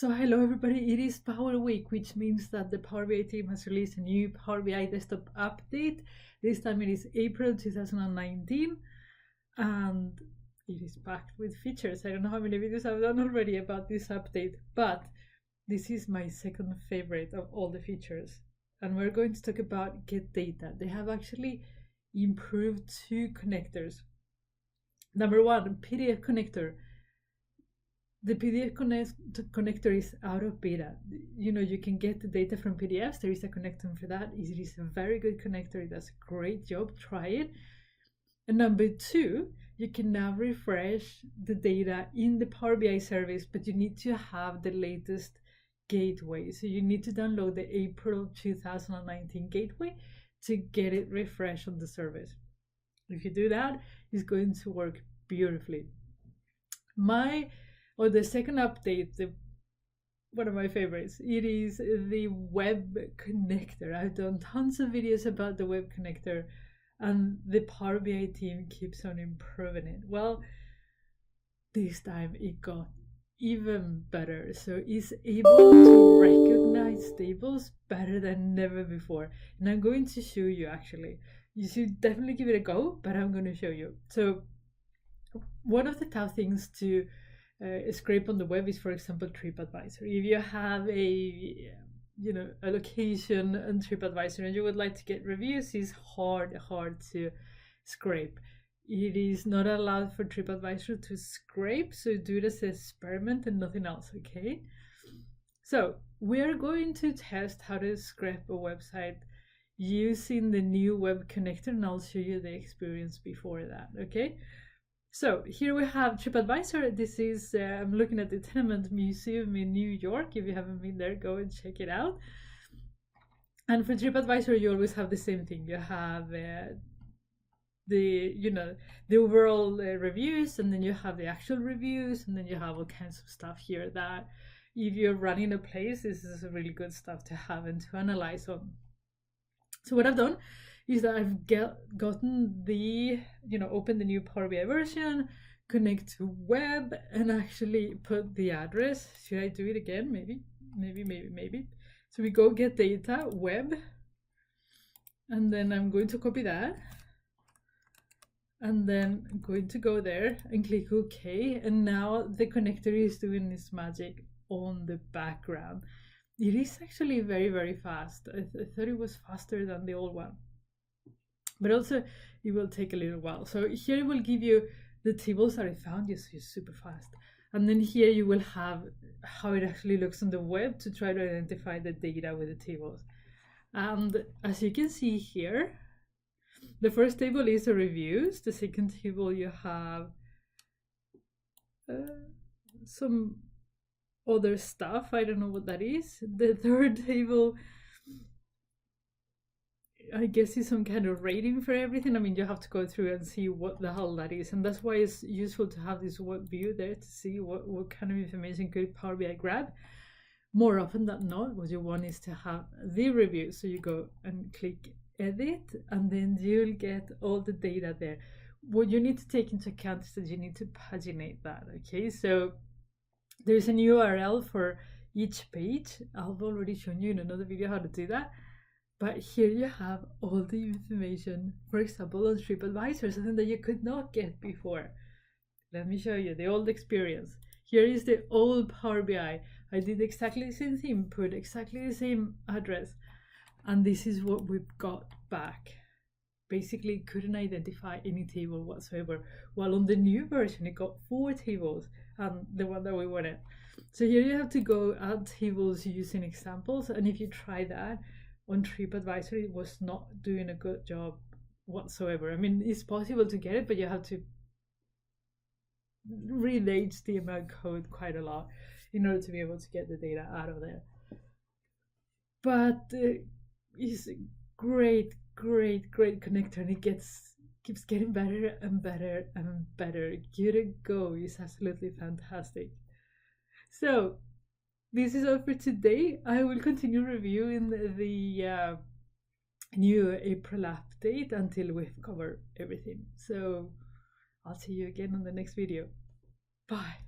So hello everybody, it is Power Week, which means that the Power BI team has released a new Power BI desktop update. This time it is April 2019 and it is packed with features. I don't know how many videos I've done already about this update, but this is my second favorite of all the features. And we're going to talk about Get Data. They have actually improved two connectors. Number one, PDF connector. The PDF connector is out of beta. You can get the data from PDFs. There is a connector for that. It is a very good connector. It does a great job. Try it. And number two, you can now refresh the data in the Power BI service, but you need to have the latest gateway. So you need to download the April 2019 gateway to get it refreshed on the service. If you do that, it's going to work beautifully. The second update, one of my favorites, it is the web connector. I've done tons of videos about the web connector and the Power BI team keeps on improving it. Well, this time it got even better. So it's able to recognize tables better than never before. And I'm going to show you actually. You should definitely give it a go, but I'm going to show you. So one of the tough things to scrape on the web is, for example, TripAdvisor. If you have a location on TripAdvisor and you would like to get reviews, it's hard to scrape. It is not allowed for TripAdvisor to scrape, so do it as an experiment and nothing else, okay? So we're going to test how to scrape a website using the new web connector, and I'll show you the experience before that, okay? So here we have TripAdvisor. This is, I'm looking at the Tenement Museum in New York. If you haven't been there, go and check it out. And for TripAdvisor, you always have the same thing. You have the overall reviews, and then you have the actual reviews, and then you have all kinds of stuff here that if you're running a place, this is really good stuff to have and to analyze on. So what I've done is that I've gotten open the new Power BI version, connect to web, and actually put the address. Should I do it again? Maybe. So we go get data, web, and then I'm going to copy that. And then I'm going to go there and click OK. And now the connector is doing its magic on the background. It is actually very, very fast. I thought it was faster than the old one. But also it will take a little while. So here it will give you the tables that I found. Yes, it's super fast. And then here you will have how it actually looks on the web to try to identify the data with the tables. And as you can see here, the first table is the reviews. The second table you have some other stuff. I don't know what that is. The third table, I guess, is some kind of rating for everything. I mean, you have to go through and see what the hell that is. And that's why it's useful to have this web view there to see what kind of information could Power BI grab. More often than not, what you want is to have the review. So you go and click edit, and then you'll get all the data there. What you need to take into account is that you need to paginate that, okay? So there's an URL for each page. I've already shown you in another video how to do that. But here you have all the information, for example, on TripAdvisor, something that you could not get before. Let me show you the old experience. Here is the old Power BI. I did exactly the same thing, put exactly the same address, and this is what we've got back. Basically, couldn't identify any table whatsoever. While on the new version, it got 4 tables, and the one that we wanted. So here you have to go add tables using examples, and if you try that, on TripAdvisor, it was not doing a good job whatsoever. I mean, it's possible to get it, but you have to read the HTML code quite a lot in order to be able to get the data out of there. But it's a great connector, and it keeps getting better and better and better. Give it a go. It's absolutely fantastic. So this is all for today. I will continue reviewing the new April update until we've covered everything. So I'll see you again on the next video. Bye.